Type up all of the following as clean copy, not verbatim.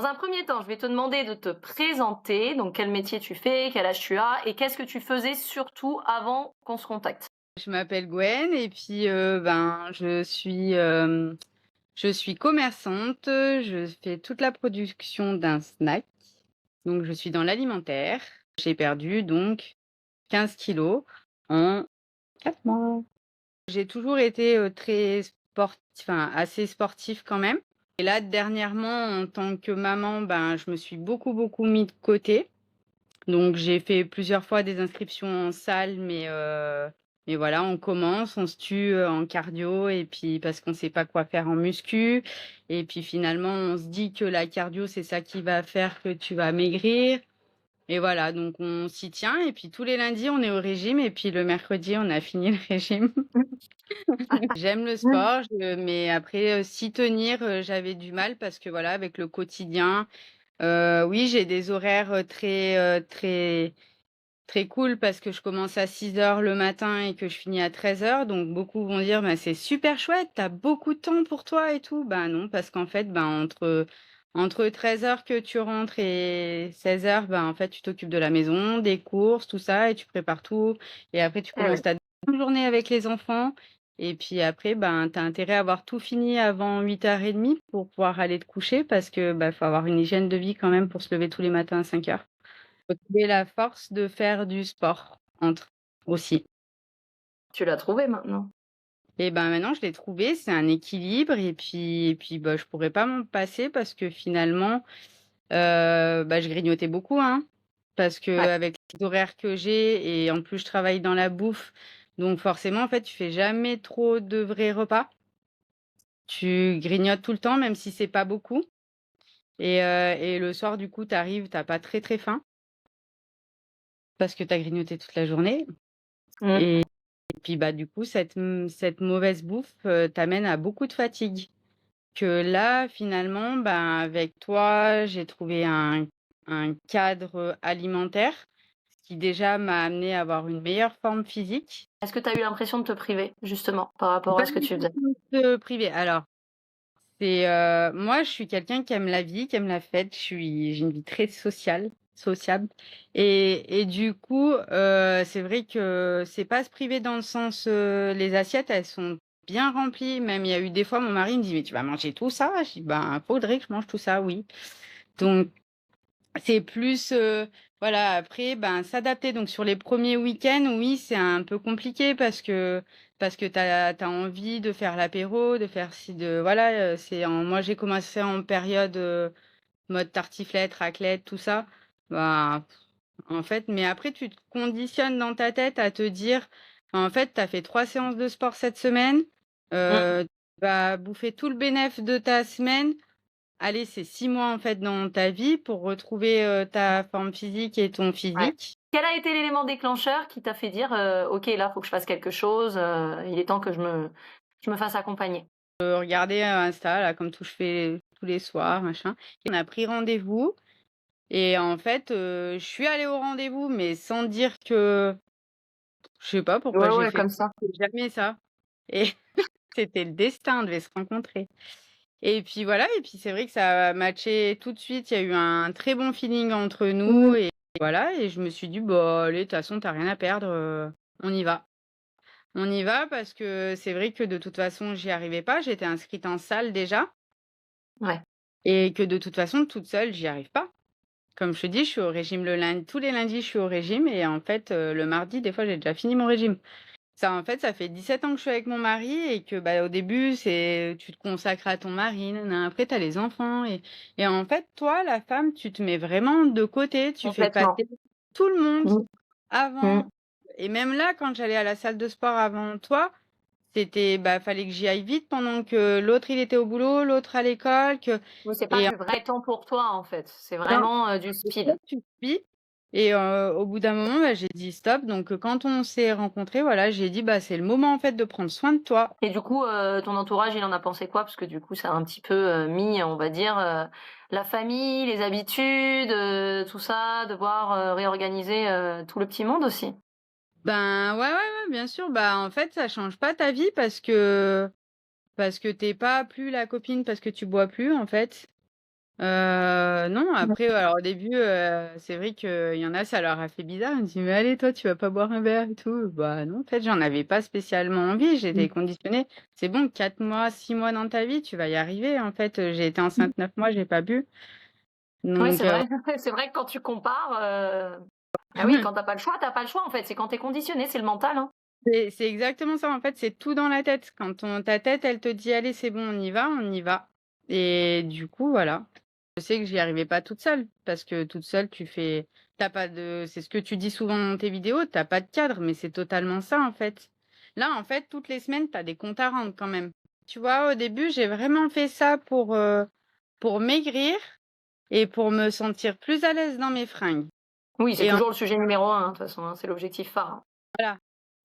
Dans un premier temps, je vais te demander de te présenter, donc quel métier tu fais, quel âge tu as et qu'est-ce que tu faisais surtout avant qu'on se contacte? Je m'appelle Gwen et puis, je suis commerçante, je fais toute la production d'un snack, donc je suis dans l'alimentaire. J'ai perdu donc 15 kilos en 4 mois. J'ai toujours été, assez sportive quand même et là dernièrement en tant que maman, je me suis beaucoup, beaucoup mis de côté. Donc j'ai fait plusieurs fois des inscriptions en salle, mais voilà, on commence, on se tue, en cardio et puis parce qu'on sait pas quoi faire en muscu et puis finalement, on se dit que la cardio, c'est ça qui va faire que tu vas maigrir et voilà, donc on s'y tient et puis tous les lundis, on est au régime et puis le mercredi, on a fini le régime. J'aime le sport, mais après, s'y tenir, j'avais du mal parce que voilà, avec le quotidien, oui, j'ai des horaires, très cool parce que je commence à 6 heures le matin et que je finis à 13 heures. Donc beaucoup vont dire: «Bah, c'est super chouette, tu as beaucoup de temps pour toi et tout». Ben non, parce qu'en fait, entre 13 heures que tu rentres et 16 heures, en fait, tu t'occupes de la maison, des courses, tout ça et tu prépares tout et après tu Eh oui. commences ta deuxième journée avec les enfants et puis après, tu as intérêt à avoir tout fini avant 8h30 pour pouvoir aller te coucher parce que, faut avoir une hygiène de vie quand même pour se lever tous les matins à 5 heures. Faut trouver la force de faire du sport entre aussi. Tu l'as trouvé maintenant? Et maintenant je l'ai trouvé, c'est un équilibre et puis, je pourrais pas m'en passer parce que finalement, je grignotais beaucoup, hein. Parce Ouais. qu'avec les horaires que j'ai et en plus je travaille dans la bouffe, donc forcément en fait tu fais jamais trop de vrais repas. Tu grignotes tout le temps même si c'est pas beaucoup et le soir du coup tu arrives, tu pas très, très faim parce que tu as grignoté toute la journée. Mmh. Et puis, du coup, cette mauvaise bouffe, t'amène à beaucoup de fatigue. Que là, finalement, avec toi, j'ai trouvé un cadre, alimentaire, ce qui déjà m'a amené à avoir une meilleure forme physique. Est-ce que tu as eu l'impression de te priver, justement, par rapport Pas à ce que du tu tout faisais? se priver. Alors, moi, je suis quelqu'un qui aime la vie, qui aime la fête. J'ai une vie très sociable et du coup, c'est vrai que c'est pas se priver dans le sens, les assiettes, elles sont bien remplies. Même il y a eu des fois, mon mari me dit: «Mais tu vas manger tout ça?» Je dis: «Ben, faudrait que je mange tout ça, oui». Donc c'est plus, voilà, après, s'adapter. Donc sur les premiers week-ends, oui, c'est un peu compliqué parce que tu as envie de faire l'apéro, de faire ci, de voilà, moi, j'ai commencé en période, mode tartiflette, raclette, tout ça. Bah, en fait mais après tu te conditionnes dans ta tête à te dire: «En fait, tu as fait 3 séances de sport cette semaine, Mmh. tu vas bouffer tout le bénéf de ta semaine». Allez, c'est 6 mois, en fait, dans ta vie pour retrouver, ta forme physique et ton Ouais. physique. Quel a été l'élément déclencheur qui t'a fait dire, «OK, là, faut que je fasse quelque chose, il est temps que je me fasse accompagner»? Regarder, Insta, là, comme tout je fais tous les soirs, machin. On a pris rendez-vous et en fait, je suis allée au rendez-vous, mais sans dire que je sais pas pourquoi Ouais, j'ai ouais, fait comme ça. jamais ça et c'était le destin, on devait se rencontrer et puis voilà et puis c'est vrai que ça a matché tout de suite. Il y a eu un très bon feeling entre nous Mmh. et voilà et je me suis dit: «Bah, allez, de toute façon, tu rien à perdre, on y va». On y va parce que c'est vrai que de toute façon, j'y arrivais pas. J'étais inscrite en salle déjà Ouais. et que de toute façon, toute seule, j'y arrive pas. Comme je te dis, je suis au régime le lundi tous les lundis, je suis au régime et en fait, le mardi, des fois, j'ai déjà fini mon régime. Ça, en fait, ça fait 17 ans que je suis avec mon mari et que, au début, c'est tu te consacres à ton mari, nin nin, après tu as les enfants et en fait, toi, la femme, tu te mets vraiment de côté, tu fais Complètement. passer tout le monde Mmh. Mmh. avant et même là, quand j'allais à la salle de sport avant toi, c'était, fallait que j'y aille vite pendant que l'autre, il était au boulot, l'autre à l'école, que Oui, c'est pas et en du vrai temps pour toi, en fait. C'est non, vraiment, du des fois, speed. tu suis et au bout d'un moment, j'ai dit: «Stop». Donc quand on s'est rencontrés, voilà, j'ai dit: «C'est le moment, en fait, de prendre soin de toi». Et du coup, ton entourage, il en a pensé quoi? Parce que du coup, ça a un petit peu, mis, on va dire, la famille, les habitudes, tout ça, devoir, réorganiser, tout le petit monde aussi. Ouais, ouais, ouais, bien sûr. En fait, ça change pas ta vie parce que tu pas plus la copine parce que tu bois plus, en fait. Non, après, alors au début, c'est vrai qu'il y en a, ça leur a fait bizarre. Ils me disent: «Mais allez, toi, tu vas pas boire un verre et tout?» Bah non, en fait, j'en avais pas spécialement envie. J'étais conditionnée. C'est bon, 4 mois, 6 mois dans ta vie, tu vas y arriver. En fait, j'ai été enceinte 9 mois, j'ai pas bu. Ouais, Donc c'est vrai. C'est vrai que quand tu compares, ah oui, quand t'as pas le choix, t'as pas le choix, en fait. C'est quand t'es conditionné, c'est le mental, hein. c'est exactement ça, en fait, c'est tout dans la tête. Quand ta tête, elle te dit: «Allez, c'est bon, on y va» et du coup, voilà. Je sais que j'y arrivais pas toute seule, parce que toute seule, t'as pas de c'est ce que tu dis souvent dans tes vidéos, t'as pas de cadre, mais c'est totalement ça, en fait. Là, en fait, toutes les semaines, t'as des comptes à rendre quand même. Tu vois, au début, j'ai vraiment fait ça pour maigrir et pour me sentir plus à l'aise dans mes fringues Oui, c'est et toujours le sujet numéro un, hein, de toute façon, hein, c'est l'objectif phare, hein. voilà.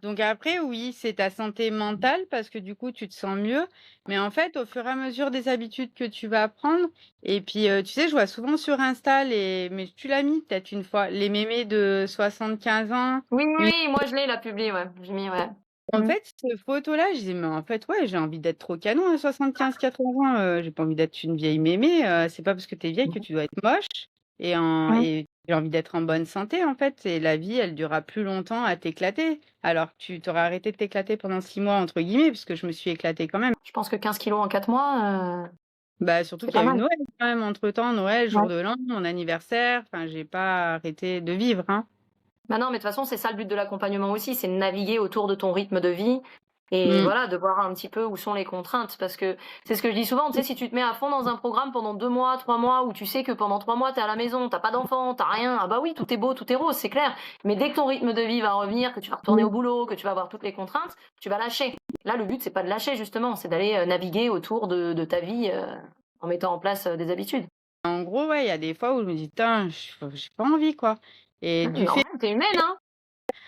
Donc après, oui, c'est ta santé mentale parce que du coup, tu te sens mieux. Mais en fait, au fur et à mesure des habitudes que tu vas prendre, et puis, tu sais, je vois souvent sur Insta mais tu l'as mis peut-être une fois, les mémés de 75 ans. Oui, oui, Une... oui, moi je l'ai, la publi, ouais. J'ai mis, ouais. En Mmh. fait, cette photo-là, je dis, mais en fait, ouais, j'ai envie d'être trop canon à 75-80 ans. J'ai pas envie d'être une vieille mémé. C'est pas parce que t'es vieille que tu dois être moche. Mmh. Et j'ai envie d'être en bonne santé, en fait. Et la vie, elle durera plus longtemps à t'éclater. Alors que tu t'aurais arrêté de t'éclater pendant 6 mois, entre guillemets, puisque je me suis éclatée quand même. Je pense que 15 kilos en 4 mois, Bah, surtout c'est qu'il y pas a eu mal. Noël quand même entre-temps. Noël, jour Ouais. de l'an, mon anniversaire. Enfin, j'ai pas arrêté de vivre, hein. Bah non, mais de toute façon, c'est ça le but de l'accompagnement aussi, c'est de naviguer autour de ton rythme de vie et Mm. voilà, de voir un petit peu où sont les contraintes. Parce que c'est ce que je dis souvent, tu sais, si tu te mets à fond dans un programme pendant 2 mois, 3 mois, où tu sais que pendant 3 mois, t'es à la maison, t'as pas d'enfant, t'as rien, ah bah oui, tout est beau, tout est rose, c'est clair. Mais dès que ton rythme de vie va revenir, que tu vas retourner au boulot, que tu vas avoir toutes les contraintes, tu vas lâcher. Là, le but, c'est pas de lâcher, justement, c'est d'aller naviguer autour de ta vie en mettant en place des habitudes. En gros, ouais, il y a des fois où je me dis: «Tain, j'ai pas envie, quoi» et C'est du fait normal, t'es humaine, hein.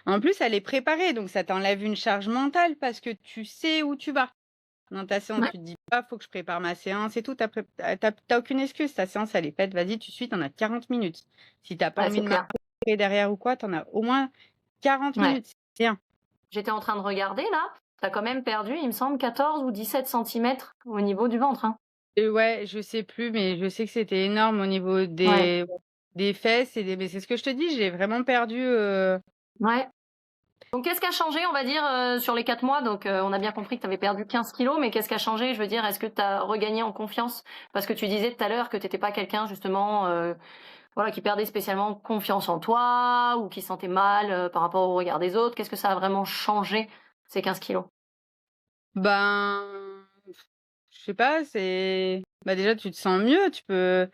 en plus, elle est préparée, donc ça t'enlève une charge mentale parce que tu sais où tu vas. Dans ta séance, Ouais. tu te dis pas: «Faut que je prépare ma séance et tout». Tu aucune excuse. Ta séance, elle est faite, vas-y, tu suis, tu en as 40 minutes. Si tu as pas Ouais, envie c'est de clair. marcher derrière ou quoi, tu en as au moins 40 Ouais. minutes, c'est bien. J'étais en train de regarder là, tu as quand même perdu, il me semble, 14 ou 17 centimètres au niveau du ventre, hein. Et ouais, je sais plus, mais je sais que c'était énorme au niveau Ouais, des fesses et des mais c'est ce que je te dis, j'ai vraiment perdu, ouais. Donc qu'est-ce qui a changé, on va dire, sur les 4 mois? Donc on a bien compris que tu avais perdu 15 kilos, mais qu'est-ce qui a changé? Je veux dire, est-ce que tu as regagné en confiance? Parce que tu disais tout à l'heure que tu étais pas quelqu'un justement, voilà, qui perdait spécialement confiance en toi ou qui se sentait mal, par rapport au regard des autres. Qu'est-ce que ça a vraiment changé, ces 15 kilos? ben, je sais pas, bah, déjà tu te sens mieux, tu peux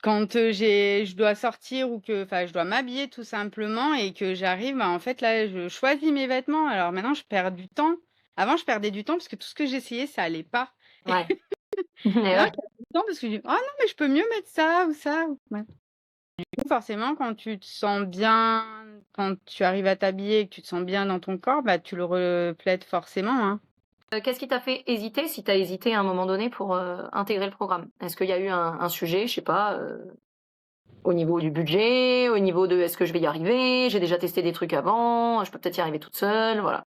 quand, je dois sortir ou que enfin, je dois m'habiller tout simplement et que j'arrive, bah, en fait, là, je choisis mes vêtements. Alors maintenant, je perds du temps. Avant, je perdais du temps parce que tout ce que j'essayais, ça allait pas. Ouais. Mais Maintenant, ouais. je perds du temps parce que je dis: «Oh non, mais je peux mieux mettre ça ou ça». Ouais. Du coup, forcément, quand tu te sens bien, quand tu arrives à t'habiller et que tu te sens bien dans ton corps, bah, tu le reflètes forcément, hein. Qu'est-ce qui t'a fait hésiter, si tu as hésité à un moment donné pour, intégrer le programme? Est-ce qu'il y a eu un sujet, je sais pas, au niveau du budget, au niveau de: «Est-ce que je vais y arriver? J'ai déjà testé des trucs avant, je peux peut-être y arriver toute seule», voilà.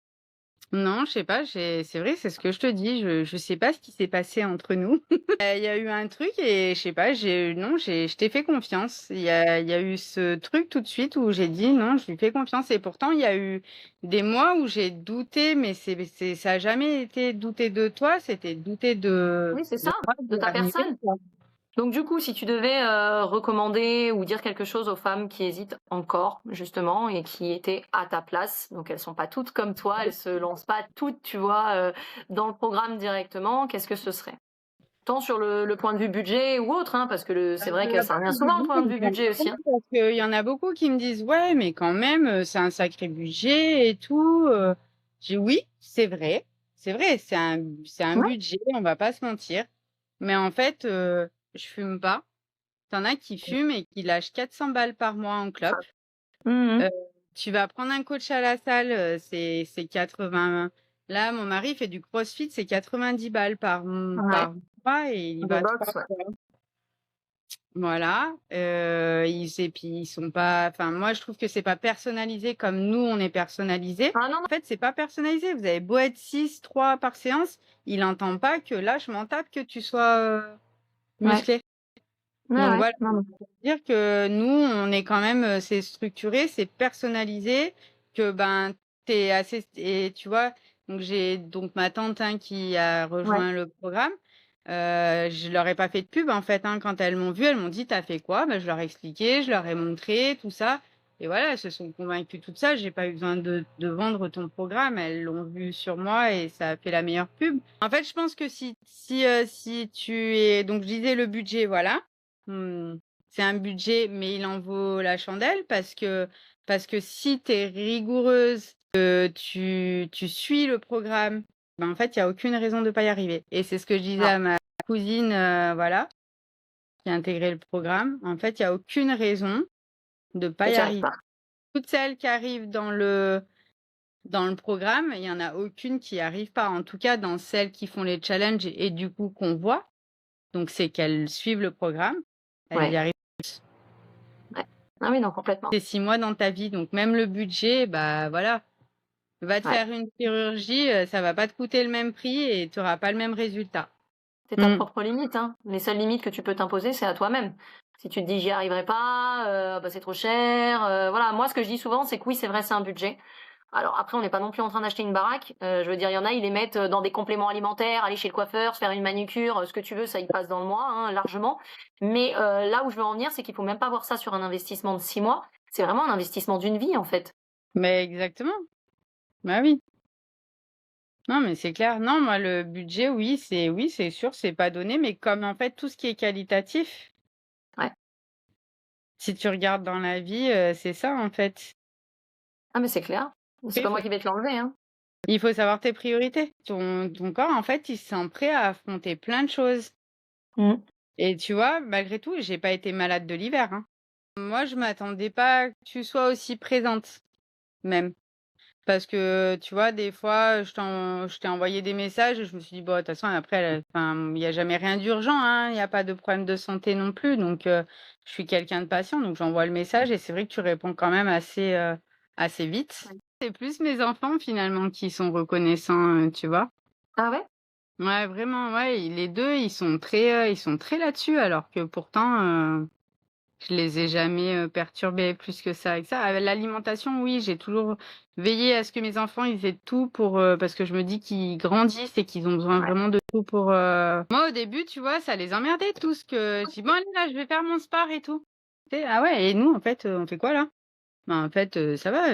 Non, je sais pas, c'est vrai, c'est ce que je te dis, je sais pas ce qui s'est passé entre nous. Il y a eu un truc et je sais pas, je t'ai fait confiance. Il y a eu ce truc tout de suite où j'ai dit: «Non, je lui fais confiance» et pourtant il y a eu des mois où j'ai douté, mais ça a jamais été douter de toi, c'était douter Oui, c'est de ça, moi de d'y ta arriver, personne. quoi. Donc du coup, si tu devais, recommander ou dire quelque chose aux femmes qui hésitent encore, justement, et qui étaient à ta place, donc elles sont pas toutes comme toi, elles se lancent pas toutes, tu vois, dans le programme directement, qu'est-ce que ce serait? Tant sur le point de vue budget ou autre, hein, parce que c'est vrai que ça revient souvent le point de vue budget aussi, hein. Parce qu'il y en a beaucoup qui me disent: «Ouais, mais quand même, c'est un sacré budget et tout», je dis: «Oui, c'est vrai, c'est un Ouais. budget, on va pas se mentir, mais en fait, je fume pas». Tu en as qui fument et qui lâchent 400 balles par mois en clope. Mmh mh. Heu, tu vas prendre un coach à la salle, c'est 80 là, mon mari fait du crossfit, c'est 90 balles Ouais, par mois et il y de va 3 boxe, ouais. fois. Voilà, ils et puis ils sont pas enfin moi je trouve que c'est pas personnalisé comme nous on est personnalisé. Ah non, non. En fait, c'est pas personnalisé. Vous avez beau être 6, 3 par séance, il entend pas que là je m'en tape que tu sois, Ouais. musclé. Ouais, Donc ouais. voilà, Non, mais pour dire que nous, on est quand même, c'est structuré, c'est personnalisé, que ben, t'es assez, et tu vois, donc j'ai donc ma tante hein, qui a ouais. rejoint le programme. Je leur ai pas fait de pub en fait, hein. Quand elles m'ont vu, elles m'ont dit, t'as fait quoi? Ben, je leur ai expliqué, je leur ai montré tout ça. Et voilà, elles se sont convaincues tout ça. J'ai pas eu besoin de vendre ton programme. Elles l'ont vu sur moi et ça a fait la meilleure pub. En fait, je pense que si tu es, donc je disais le budget, voilà. C'est un budget, mais il en vaut la chandelle parce que si tu es rigoureuse, tu suis le programme, ben, en fait, il y a aucune raison de pas y arriver. Et c'est ce que je disais Non, à ma cousine, voilà, qui a intégré le programme. En fait, il y a aucune raison de pas que y tu arrives arriver. pas. Toutes celles qui arrivent dans le programme, il y en a aucune qui arrive pas. En tout cas, dans celles qui font les challenges et du coup qu'on voit, donc c'est qu'elles suivent le programme, elles y Ouais. arrivent. Ouais. Ah oui, non, complètement. C'est 6 mois dans ta vie, donc même le budget, bah voilà, va te Ouais. faire une chirurgie, ça va pas te coûter le même prix et tu auras pas le même résultat. C'est ta Mmh. propre limite, hein. Les seules limites que tu peux t'imposer, c'est à toi-même. Si tu te dis: «J'y arriverai pas, bah, c'est trop cher», voilà. Moi, ce que je dis souvent, c'est que oui, c'est vrai, c'est un budget. Alors après, on n'est pas non plus en train d'acheter une baraque. Je veux dire, il y en a, ils les mettent, dans des compléments alimentaires, aller chez le coiffeur, se faire une manucure, ce que tu veux, ça y passe dans le mois, hein, largement. Mais, là où je veux en venir, c'est qu'il faut même pas voir ça sur un investissement de 6 mois. C'est vraiment un investissement d'une vie, en fait. Mais exactement, bah oui. Non, mais c'est clair. Non, moi le budget, oui, c'est sûr, c'est pas donné, mais comme en fait tout ce qui est qualitatif, Ouais. si tu regardes dans la vie, c'est ça en fait. Ah mais c'est clair. C'est Il pas faut moi qui vais te l'enlever, hein. il faut savoir tes priorités. Ton corps en fait, il se sent prêt à affronter plein de choses Mmh. et tu vois, malgré tout, j'ai pas été malade de l'hiver, hein. Moi, je m'attendais pas que tu sois aussi présente, même. Parce que, tu vois, des fois, je t'ai envoyé des messages et je me suis dit: «Bon, de toute façon, après, enfin, il y a jamais rien d'urgent, hein, il y a pas de problème de santé non plus», donc je suis quelqu'un de patient, donc j'envoie le message et c'est vrai que tu réponds quand même assez vite. Ouais. C'est plus mes enfants, finalement, qui sont reconnaissants, tu vois? Ah ouais? Ouais, vraiment, ouais, les 2 ils sont très là-dessus alors que pourtant, je les ai jamais, perturbés plus que ça avec ça. L'alimentation, oui, j'ai toujours veillé à ce que mes enfants, ils aient tout pour, parce que je me dis qu'ils grandissent et qu'ils ont besoin Ouais. vraiment de tout pour, moi, au début, tu vois, ça les emmerdait tous que je dis: «Bon, allez, là, je vais faire mon sport et tout». Tu sais: «Ah ouais et nous, en fait, on fait quoi là?» «Ben, en fait, ça va,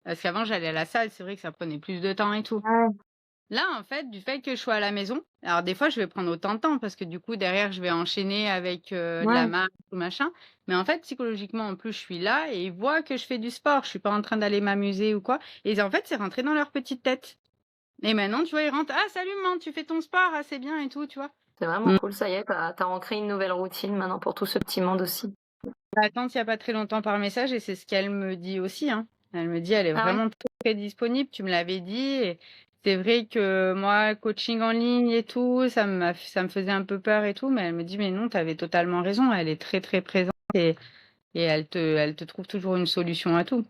parce qu'avant, j'allais à la salle, c'est vrai que ça prenait plus de temps et tout». Ouais. Là, en fait, du fait que je sois à la maison, alors des fois, je vais prendre autant de temps parce que du coup, derrière, je vais enchaîner avec de la Ouais. marche ou machin. Mais en fait, psychologiquement, en plus, je suis là et ils voient que je fais du sport. Je suis pas en train d'aller m'amuser ou quoi. Et en fait, c'est rentré dans leur petite tête. Et maintenant, tu vois, ils rentrent. Ah, salut, maman, tu fais ton sport, ah, c'est bien et tout, tu vois. C'est vraiment Mm. cool, ça y est, tu as ancré une nouvelle routine maintenant pour tout ce petit monde aussi. Ma tante, il y a pas très longtemps par message et c'est ce qu'elle me dit aussi, hein. Elle me dit, elle est Ah ouais? vraiment très disponible. Tu me l'avais dit. Et c'est vrai que moi, coaching en ligne et tout, ça me faisait un peu peur et tout. Mais elle me dit, mais non, tu avais totalement raison. Elle est très, très présente et elle te trouve toujours une solution à tout.